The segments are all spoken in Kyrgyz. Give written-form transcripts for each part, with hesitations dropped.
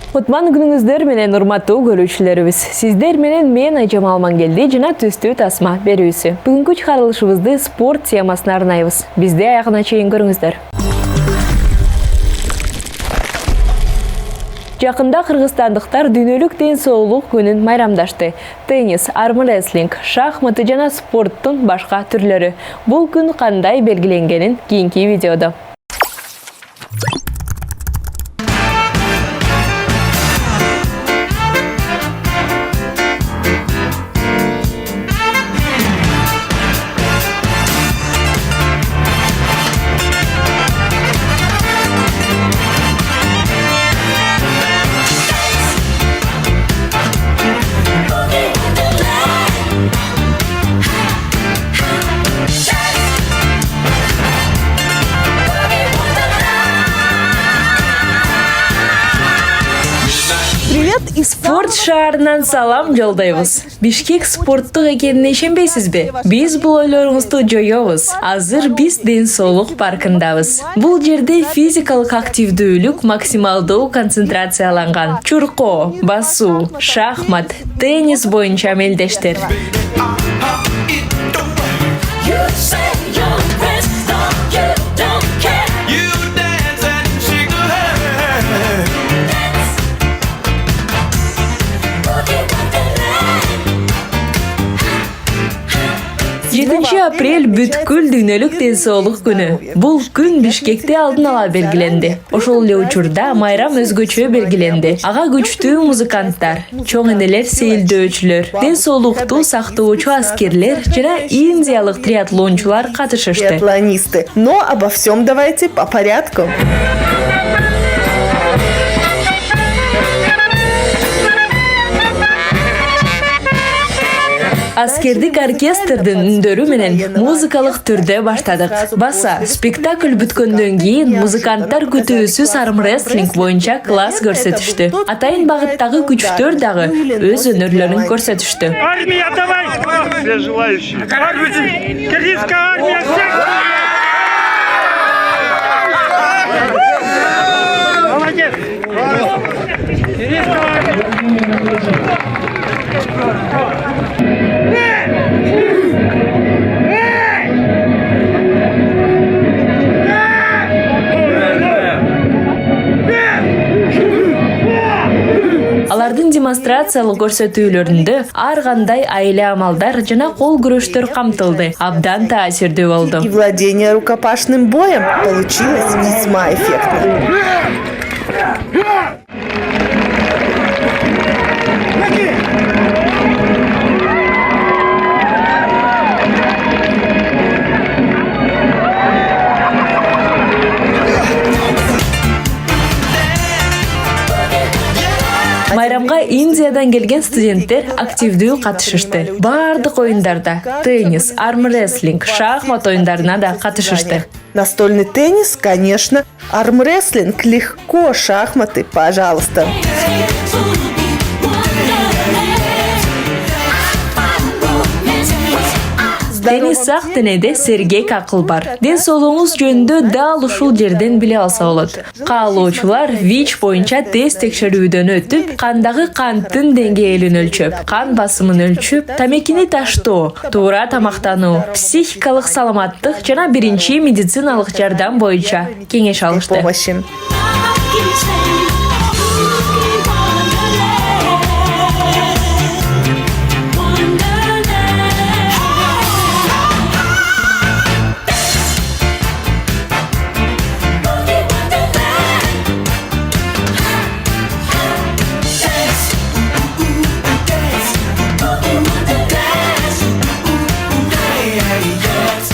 Кутман күнүңүздөр менен урматтуу көрүүчүлөрүбүз. Сиздер менен мен Айжам Алмангелди жана түстүү тасма берүүсү. Бүгүнкү чыгарылышыбызды спорт темасына арнайбыз. Бизди аягына чейин көрүңүздөр. Жакында кыргызстандыктар дүйнөлүк ден соолук күнүн майрамдашты. Теннис, армрестлинг, шахматы жана спорттун башка түрлөрү. Бул күн кандай белгиленгенин кийинки видеодо. Спорт шаарынан салам жолдойбуз. Бишкек спорттук экенине ишенбейсизби? Биз бул ойлоруңузду жоёбуз. Азыр биз ден соолук паркындабыз. Бул жерде физикалык активдүүлүк максималдуу концентрацияланган. Чуркоо, басуу, шахмат, теннис боюнча мелдештер. Апрель бүткүл дүйнөлүк ден соолук күнү. Бул күн Бишкекте алдын ала белгиленди. Ошол эле учурда майрам өзгөчө белгиленди. Ага күчтүү музыканттар, чоң энелер сейилдөөчүлөр, ден соолукту сактоочу аскерлер жана индиялык триатлончулар катышышты. Триатлонисты. Но обо всем давайте по порядку. Аскердик оркестрдин үндөрү менен музыкалык түрдө баштадык. Баса, спектакль бүткөндөн кийин музыканттар күтүүсүз армрестлинг боюнча класс көрсөтүштү. Атайын багыттагы күчтөр дагы өз өнөрлөрүн көрсөтүштү. Армия, давай! Все желающие. Кыргызская армия, всех! Молодец! Кыргызская армия! Алардын демонстрациялык көрсөтүүлөрүндө ар кандай айла амалдар жана кол күрөштөр камтылды. Абдан таасирдүү болду. И владение рукопашным боем получилось весьма эффектно. Майрамга Индиядан келген студенттер активдүү катышышты. Бардык оюндарда теннис, армрестлинг, шахмат оюндарына да катышышты. Настольный теннис, конечно. Армрестлинг легко, шахматы, пожалуйста. Теннис сак денеде сергек акыл бар. Ден соолугуңуз жөнүндө дал ушул жерден биле алса болот. Каалоочулар ВИЧ боюнча тест текшерүүдөн өтүп, кандагы канттын деңгээлин өлчөп, кан басымын өлчөп, тамекини таштоо, туура тамактануу, психикалык саламаттык жана биринчи медициналык жардам боюнча кеңеш алышты.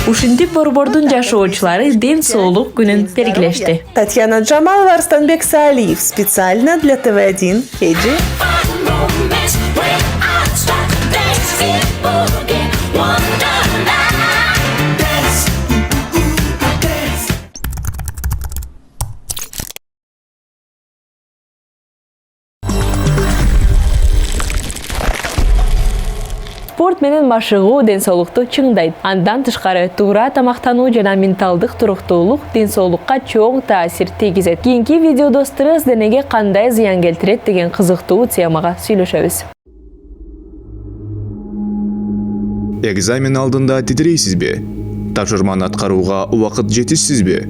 Ушинтип борбордун жашоочулары ден соолук күнүн белгилешти. Татьяна Джамалова, Арстанбек Саалиев. Специально для ТВ1. Хейджи. Спорт менен машыгуу ден соолукту чыңдайт. Андан тышкары туура тамактануу жана менталдык туруктуулук ден соолукка чоң таасир тийгизет. Кийинки видеодо стресс денеге кандай зыян келтирет деген кызыктуу темага сүйлөшөбүз. Экзамен алдында титирейсизби? Тапшырманы аткарууга убакыт жетишсизби?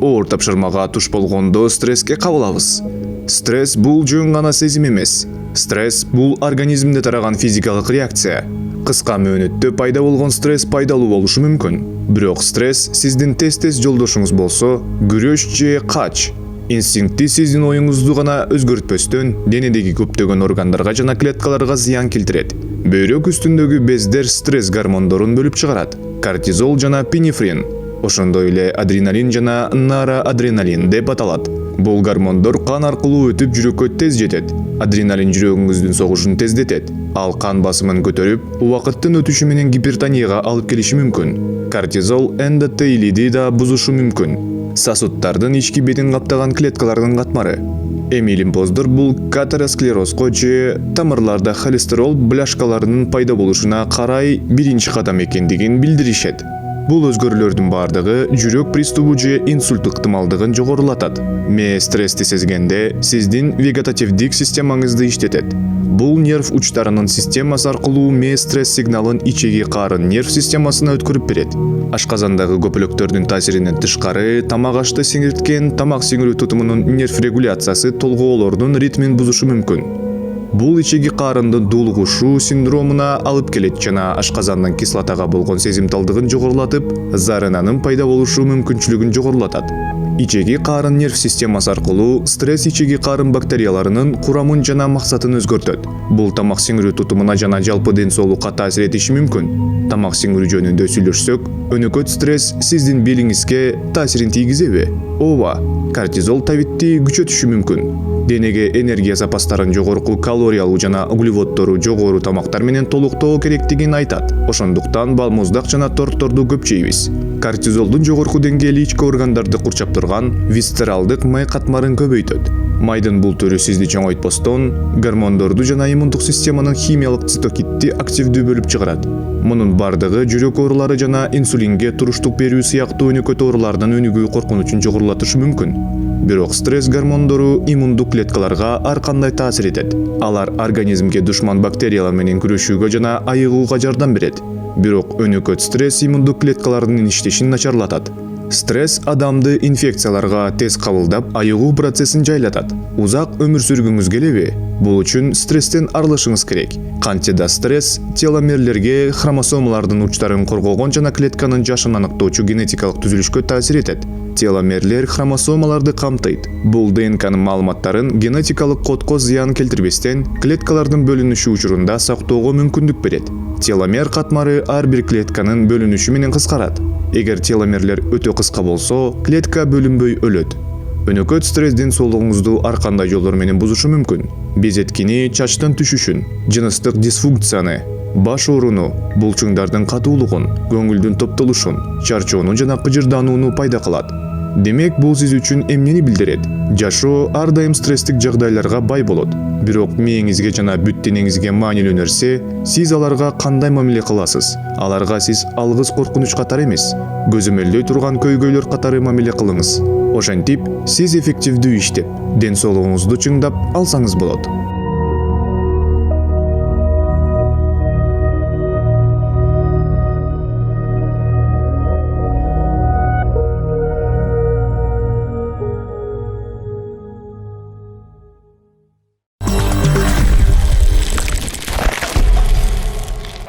Оор тапшырмага туш болгондо стресске кабылабыз. Стресс бул жөн гана сезим эмес. Стресс бул организмде тараган физикалык реакция. Кыска мөөнөттө пайда болгон стресс пайдалуу болушу мүмкүн. Бирок стресс сиздин тез-тез жолдошуңуз болсо, күрөш же кач инстинкти сиздин оюңузду гана өзгөртпөстөн денедеги көптөгөн органдарга жана клеткаларга зыян келтирет. Бөйрөк үстүндөгү бездер стресс гормондорун бөлүп чыгарат. Кортизол жана пинефрин, ошондой эле адреналин жана норадреналин деп аталат. Бул гормондор кан аркылуу өтүп жүрөккө тез жетет. Адреналин жүрөгүңүздүн согушун тездетет. Ал кан басымын көтөрүп, убакыттын өтүшү менен гипертонияга алып келиши мүмкүн. Кортизол эндотелийди да бузушу мүмкүн. Сосудтардын ички бетин каптаган клеткалардын катмары. Лимфоздор бул атеросклерозго же тамырларда холестерол бляшкаларынын пайда болушуна карай биринчи кадам экендигин билдиришет. Бул өзгөрүүлөрдүн бардыгы жүрөк приступу же инсульт ыктымалдыгын жогорулатат. Мээ стрессти сезгенде сиздин вегетативдик системаңызды иштетет. Бул нерв учтарынын системасы аркылуу мээ стресс сигналын ичеги карын нерв системасына өткөрүп берет. Ашказандагы көпөлөктөрдүн таасиринен тышкары тамак ашты сиңирткен тамак сиңирүү тутумунун нерв регуляциясы толгоолордун ритмин бузушу мүмкүн. Бул ичеги карындын дуулугушуу синдромуна алып келет жана ашказандын кислотага болгон сезимталдыгын жогорулатып, зарынанын пайда болушу мүмкүнчүлүгүн жогорулатат. Ичеги карын нерв системасы аркылуу стресс ичеги карын бактерияларынын курамын жана максатын өзгөртөт. Бул тамак сиңирүү тутумуна жана жалпы ден соолукка таасир этиши мүмкүн. Тамак сиңирүү жөнүндө сүйлөшсөк, өнөкөт стресс сиздин белиңизге таасирин тийгизеби? Ооба, кортизол табитти күчөтүшү мүмкүн. Денеге энергия запастарын жогорку калориялуу жана углеводдору жогору тамактар менен толуктоо керектигин айтат. Ошондуктан балмуздак жана тортторду көп жейбиз. Кортизолдун жогорку деңгээли ички органдарды курчап турган висцералдык май катмарын көбөйтөт. Майдын бул түрү сизди чоңойтпостон, гормондорду жана иммундук системанын химиялык цитокинди активдүү бөлүп чыгарат. Мунун бардыгы жүрөк оорулары жана инсулинге туруштук берүү сыяктуу өнөкөт оорулардан өнүгүү коркунучун жогорулатышы мүмкүн. Бирок стресс гормондору иммундук клеткаларга ар кандай таасир этет. Алар организмге душман бактериялар менен күрөшүүгө жана айыгууга жардам берет. Бирок өнөкөт стресс иммундук клеткалардын иштешин начарлатат. Стресс адамды инфекцияларга тез кабылдап, айыгуу процессин жайлатат. Узак өмүр сүргүңүз келеби? Бул үчүн стресстен арылышыңыз керек. Кантсе да стресс теломерлерге хромосомалардын учтарын коргогон жана клетканын жашын аныктоочу генетикалык түзүлүшкө таасир этет. Теломерлер хромосомаларды камтыйт. Бул ДНКнын маалыматтарын генетикалык кодко зыян келтирбестен клеткалардын бөлүнүшү учурунда сактоого мүмкүндүк берет. Теломер катмары ар бир клетканын бөлүнүшү менен кыскарат. Эгер теломерлер өтө кыска болсо, клетка бөлүнбөй өлөт. Өнөкөт стресс ден соолугуңузду ар кандай жолдор менен бузушу мүмкүн. Безеткини, чачтын түшүшүн, жыныстык дисфункцияны, баш ооруну, булчуңдардын катуулугун, көңүлдүн топтолушун, чарчоону жана кыжырданууну пайда кылат. Демек, бул сиз үчүн эмнени билдирет? Жашоо ар дайым стресстик жагдайларга бай болот. Бирок мээңизге жана бүт денеңизге маанилүү нерсе, сиз аларга кандай мамиле кыласыз? Аларга сиз алгыс коркунуч катары эмес, көзөмөлдөй турган көйгөйлөр катары мамиле кылыңыз. Ошентип, сиз эффективдүү иштеп, ден соолугуңузду чыңдап алсаңыз болот.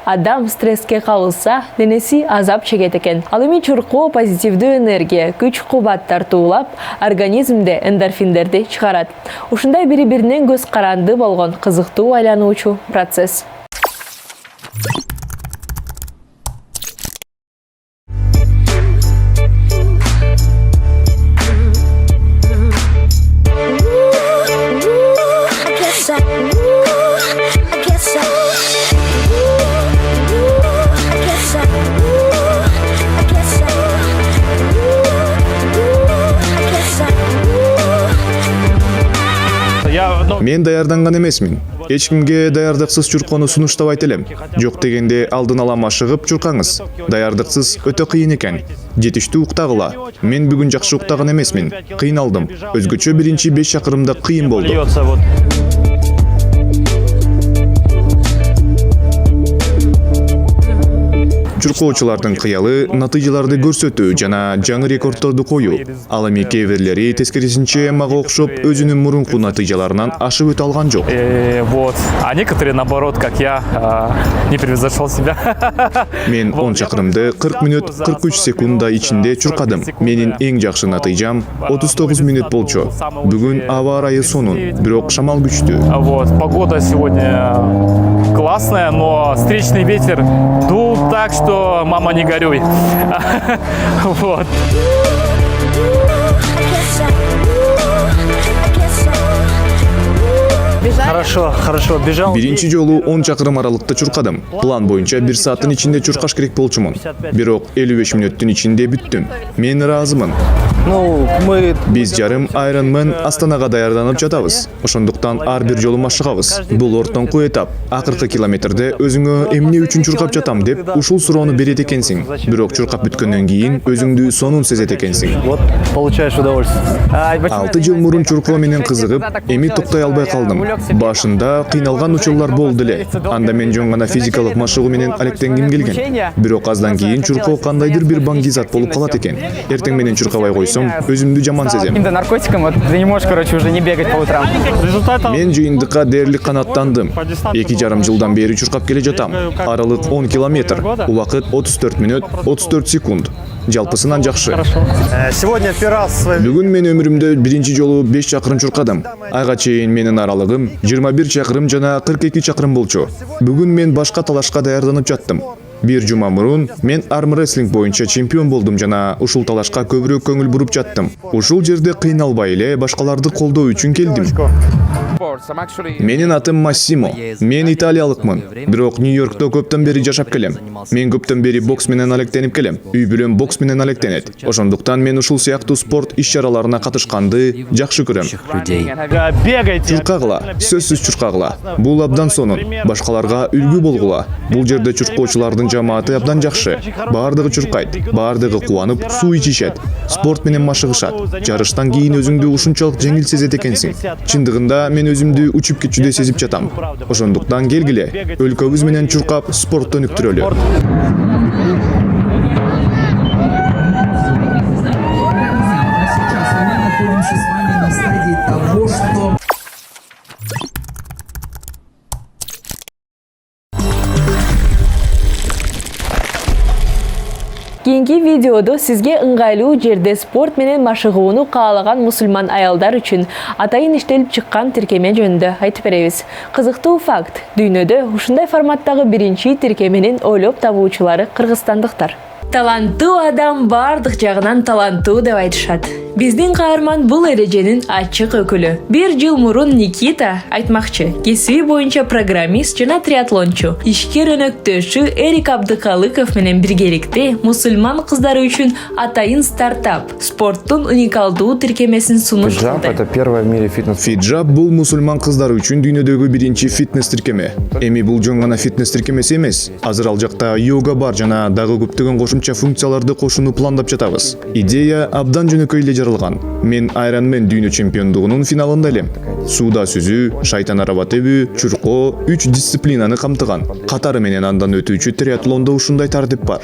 Адам стресске кабылса, денеси азап чегет экен. Ал эми чуркоо позитивдүү энергия, күч-кубат тартуулап, организмде эндорфиндерди чыгарат. Ушундай бири-биринен көз каранды болгон кызыктуу айлануучу процесс. Мен даярданган эмесмин. Эч кимге даярдыксыз чуркоону сунуштабайт элем. Жок дегенде алдын ала машыгып чуркаңыз. Даярдыксыз өтө кыйын экен. Жетиштүү уктагыла. Мен бүгүн жакшы уктаган эмесмин. Кыйналдым. Өзгөчө биринчи 5 чакырымда кыйын болду. Чуркоочулардын кыялы натыйжаларды көрсөтүү жана жаңы рекордторду коюу. Ал эми кейбирлери тескерисинче мага окшоп өзүнүн мурунку натыйжаларынан ашып өтө алган жок. Вот. А некоторые, наоборот, как я, не превзошел себя. Мен 10 чакырымды 40 мүнөт 43 секунда ичинде чуркадым. Менин эң жакшы натыйжам 39 мүнөт болчу. Бүгүн аба ырайы сонун, бирок шамал күчтүү. Вот. Погода сегодня классная, но встречный ветер дул так, что мама не горюй. Вот. Хорошо, бежал. Биринчи жолу 10 чакырым аралыкта чуркадым. План боюнча 1 сааттын ичинде чуркаш керек болчумун. Бирок 55 мүнөттүн ичинде бүттүм. Мен ыраазымын. Биз жарым Ironman Астанага даярданып жатабыз. Ошондуктан ар бир жолу машыгабыз. Бул ортоңку этап. Акыркы километрде өзүңө эмне үчүн чуркап жатам деп ушул суроону берет экенсиң. Бирок чуркап бүткөндөн кийин өзүңдү сонун сезет экенсиң. Вот, получаешь удовольствие. 6 жыл мурун чуркоо менен кызыгып, эми токтой албай калдым. Башында кыйналган учурлар болду эле. Анда мен жөн гана физикалык машыгуу менен алектенгим келген. Бирок аздан кийин чуркоо кандайдыр бир баңгизат болуп калат экен. Эртең менен чуркабай койсом, өзүмдү жаман сезем. Каким-то наркотиком, вот ты не можешь, короче, уже не бегать по утрам. Мен жыйындыкка дээрлик канаттандым. 2,5 жылдан бери чуркап келе жатам. Аралык 10 километр. Убакыт 34 мүнөт 34 секунд. Жалпысынан жакшы. Сегодня первый раз Бүгүн мен өмүрүмдө биринчи жолу 5 чакырым чуркадым. Айга чейин менин аралыгым 21 чакырым жана 42 чакырым болчу. Бүгүн мен башка талашка даярданып жаттым. Бир жума мурун мен армрестлинг боюнча чемпион болдум жана ушул талашка көбүрөөк көңүл буруп жаттым. Ушул жерде кыйналбай эле башкаларды колдоо үчүн келдим. Менин атым Массимо. Мен италиялыкмын. Бирок Нью-Йоркто көптөн бери жашап келем. Мен көптөн бери бокс менен алектенип келем. Үй бүлөм бокс менен алектенет. Ошондуктан мен ушул сыяктуу спорт иш-чараларына катышканды жакшы көрөм. бегайте. Чуркагыла, сөзсүз чуркагыла. Бул абдан сонун. Башкаларга үлгү болгула. Бул жерде чуркоочулардын жамааты абдан жакшы. Баардыгы чуркайт, баардыгы кубанып суу ичишет. Спорт менен машыгышат. Жарыштан кийин өзүңдү ушунчалык жеңил сезет экенсиң. Чындыгында мен өзүмдү учуп кетчүдөй сезип жатам. Ошондуктан келгиле, өлкөбүз менен чуркап спортто өнүктүрөлү. Сейчас мы находимся с вами на стадии того, что... Кийинки видеодо сизге ыңгайлуу жерде спорт менен машыгууну каалаган мусулман аялдар үчүн атайын иштелип чыккан тиркеме жөнүндө айтып беребиз. Кызыктуу факт: дүйнөдө ушундай форматтагы биринчи тиркеменин ойлоп табуучулары кыргызстандыктар. Таланттуу адам бардык жагынан таланттуу деп айтышат. Биздин каарман бул эреженин ачык өкүлү. 1 жыл мурун Никита айтмакчы, кесиби боюнча программист жана триатлончу, ишкер өнөктөшү Эрик Абдыкалыков менен биргеликте мусулман кыздары үчүн атайын стартап спорттун уникалдуу тиркемесин сунуштады. Это первая в мире фитнес. Фиджаб бул мусулман кыздары үчүн дүйнөдөгү биринчи фитнес тиркеме. Эми бул жөн гана фитнес тиркемеси эмес. Азыр ал жакта йога бар жана дагы көптөгөн кошумча функцияларды кошууну пландап жатабыз. Идея абдан жөнөкөй эле жаралган. Мен Ironman дүйнө чемпиондугунун финалында элем. Сууда сүзүү, шайтан араба тебүү, чуркоо 3 дисциплинаны камтыган. Катары менен андан өтүүчү триатлондо ушундай тартип бар.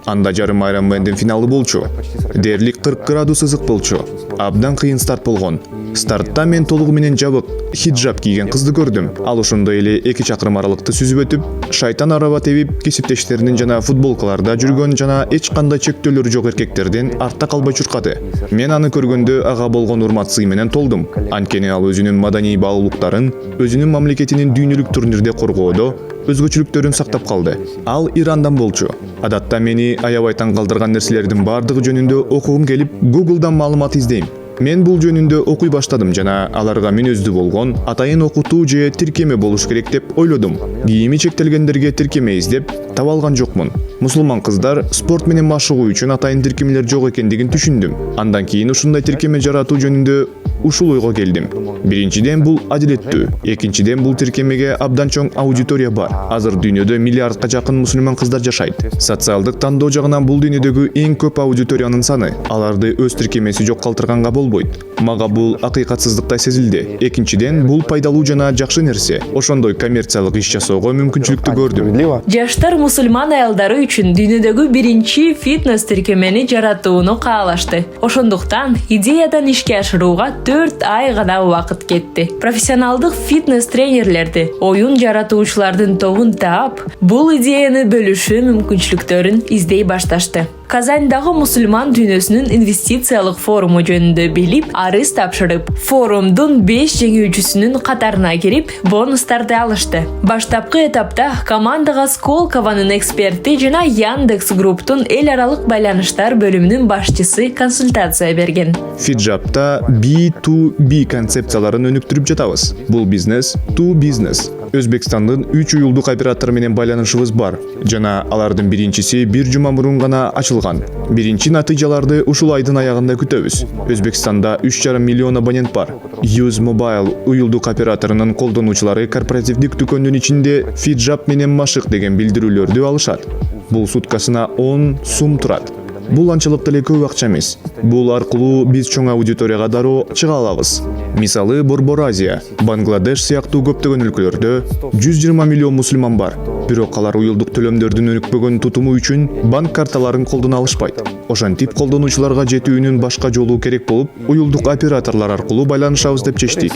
Анда жарым Ironman'дин финалы болчу. Дээрлик 40 градус ызык болчу. Абдан кыйын старт болгон. Стартта мен толугу менен жабык хиджаб кийген кызды көрдүм. Ал ошондой эле 2 чакырым аралыкты сүзүп өтүп, шайтан араба тебип, кесиптештеринин жана футболкаларда жүргөн жана эч кандай чектөөлөрү жок эркектерден артта калбай чуркады. Мен аны көргөндө ага болгон урмат сый менен толдум. Анткени ал өзүнүн маданий баалуулуктарын, өзүнүн мамлекетинин дүйнөлүк турнирде коргоодо өзгөчөлүктөрүн сактап калды. Ал Ирандан болчу. Адатта мени аябай таң калтырган нерселердин бардыгы жөнүндө окугум келип, Google'дан маалымат издейм. Мен бул жөнүндө окуй баштадым жана аларга мүнөздүү болгон атайын окутуу же тиркеме болуш керек деп ойлодум. Кийими чектелгендерге тиркеме издеп, таба алган жокмун. Мусулман кыздар спорт менен машыгуу үчүн атайын тиркемелер жок экендигин түшүндүм. Андан кийин ушундай тиркеме жаратуу жөнүндө ушул ойго келдим. Биринчиден бул адилеттүү, экинчиден бул тиркемеге абдан чоң аудитория бар. Азыр дүйнөдө миллиардка жакын мусулман кыздар жашайт. Социалдык тандоо жагынан бул дүйнөдөгү эң көп аудиториянын саны. Аларды өз тиркемеси жок калтырганга болбойт. Мага бул акыйкатсыздыктай сезилди. Экинчиден бул пайдалуу жана жакшы нерсе. Ошондой коммерциялык иш жасоого мүмкүнчүлүктү көрдүм. Жаштар мусульман аялдары үчүн дүйнөдөгү биринчи фитнес тиркемени жаратууну каалашты. Ошондуктан идеядан ишке ашырууга 4 ай гана убакыт кетти. Профессионалдык фитнес тренерлерди, оюн жаратуучулардын тобун таап, бул идеяны бөлүшүү мүмкүнчүлүктөрүн издей башташты. Казандагы мусульман дүйнөсүнүн инвестициялык форуму жөнүндө билип, арыз тапшырып, форумдун 5 жеңүүчүсүнүн катарына кирип, бонустарды алышты. Баштапкы этапта командага Сколкованын эксперти жана Яндекс Групптун эл аралык байланыштар бөлүмүнүн башчысы консультация берген. Фиджапта B2B концепцияларын өнүктүрүп жатабыз. Бул бизнес to business. Өзбекстандын 3 уюлдук оператору менен байланышыбыз бар жана алардын биринчиси бир жума мурун гана ачылган. Биринчи натыйжаларды ушул айдын аягында күтөбүз. Өзбекстанда 3,5 миллион абонент бар. Use Mobile уюлдук операторунун колдонуучулары корпоративдик дүкөндүн ичинде Фиджап менен машык деген билдирүүлөрдү алышат. Бул суткасына 10 сум турат. Бул анчалык деле көп акча эмес. Бул аркылуу биз чоң аудиторияга дароо чыга алабыз. Мисалы, Борбор Азия, Бангладеш сыяктуу көптөгөн өлкөлөрдө 120 миллион мусулман бар. Бирок алар уюлдук төлөмдөрдүн өнүкпөгөн тутуму үчүн банк карталарын колдоно алышпайт. Ошентип колдонуучуларга жетүүнүн башка жолу керек болуп, уюлдук операторлор аркылуу байланышабыз деп чечтик.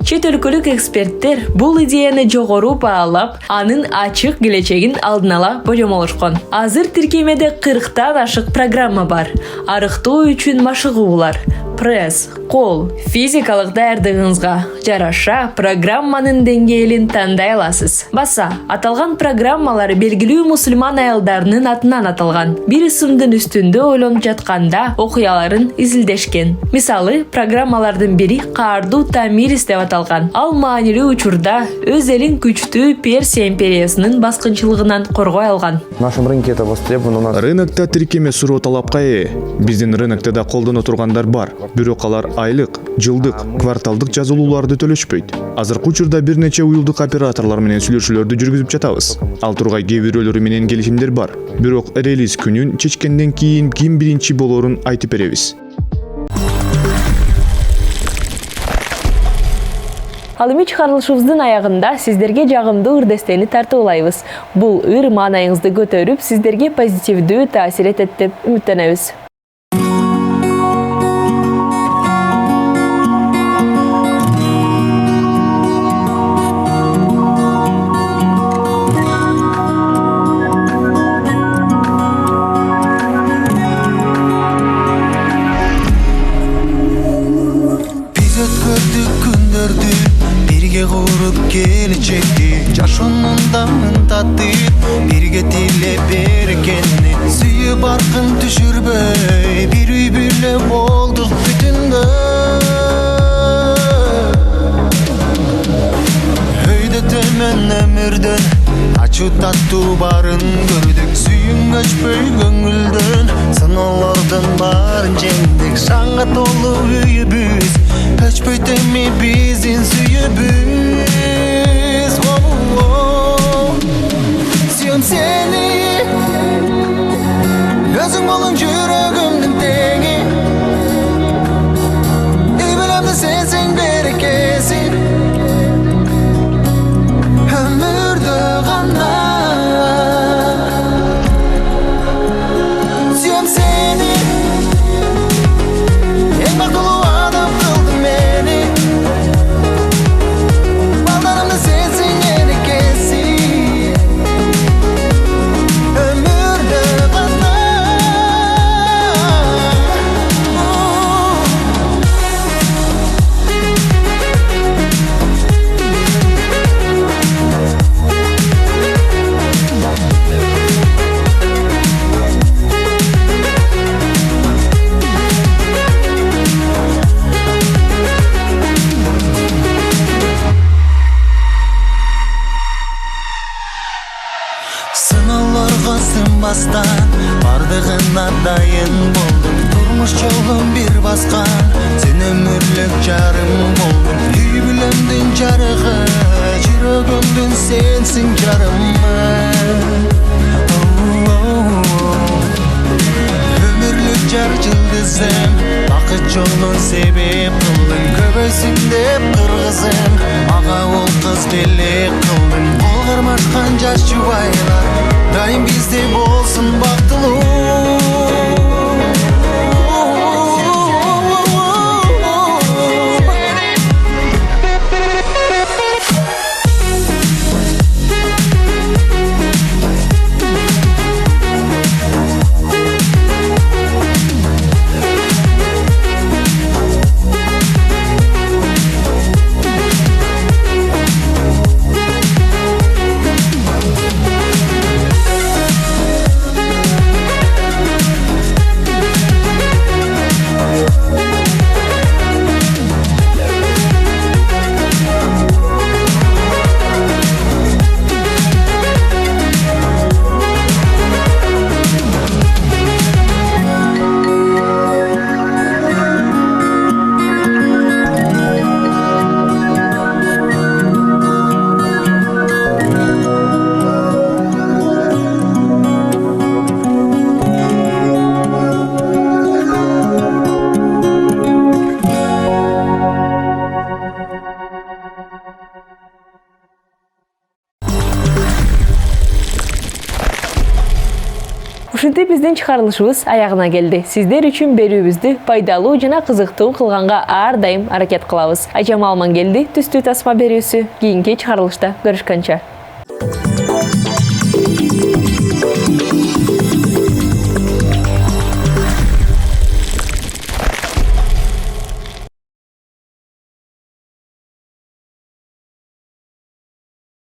Чет өлкөлүк эксперттер бул идеяны жогору баалап, анын ачык келечегин алдын ала божомолошкон. Азыр тиркемеде 40тан ашык программа бар. Арыктоо үчүн машыгуулар, пресс, кол, физикалык даярдыгыңызга жараша программанын деңгээлин тандай аласыз. Баса, аталган программалар белгилүү мусульман аялдарынын атынан аталган. Бир ысымдын үстүндө ойлонуп жатканда окуяларын изилдешкен. Мисалы, программалардын бири Каардуу Тамирис деп аталган. Ал маанилүү учурда өз элин күчтүү Персия империясынын баскынчылыгынан коргой алган. В нашем рынке это востребовано. У нас Рынокто тиркеме суроо талапка ээ. Биздин рынокто да колдоно тургандар бар. Бирок алар айлык, жылдык, кварталдык жазылууларды төлөшпөйт. Азыркы учурда бир нече уюлдук операторлор менен сүйлөшүүлөрдү жүргүзүп жатабыз. Ал тургай кээ бирөөлөрү менен келишимдер бар. Бирок релиз күнүн чечкенден кийин ким биринчи болорун айтып беребиз. Ал эми чыгарылышыбыздын аягында сиздерге жагымдуу ырдестени тартуулайбыз. Бул ыр маанайыңызды көтөрүп, сиздерге позитивдүү таасир этет деп үмүттөнөбүз. Жашоонун дамын татып, бирге тилеп бергенни сүйүп аркын түшүрбөй, бир үй бүлө болдук бүтүндө. Өйдө төмөн өмүрдөн ачуу таттуу барын көрдүк, сүйүң өчпөй көңүлдөн сыноолордун баарын жеңдик. Шаңга толуу үйүбүз өчпөйт эми биздин сүйүүбүз. Сүйөм сени, өзүң болуң жүрөгүмдүн теңи, үй бүлөмдү сенсең берекеси, өмүрдө гана. Сүйөм сени, эң бактылуу адам кылдың мени, балдарымды сенсең эрекеси. қорқасың бастан бардығына дайын болдым тұрмыш жолым бір басқан сен өмірлік жарым болдың үй бүлемдің жарығы жүрегімдің сенсің жарым өмірлік жар жылдызым бақыт жолын себеп қылдың көбейсің деп қырғызым аға ол қыз белек қылдың болғырмашқан жас жұбайлар дайым бізде болсын бақтылы Ушинтип биздин чыгарылышыбыз аягына келди. Сиздер үчүн берүүбүздү пайдалуу жана кызыктуу кылганга ар дайым аракет кылабыз. Айжамал Мангелди түстүү тасма берүүсү. Кийинки чыгарылышта көрүшкөнчө.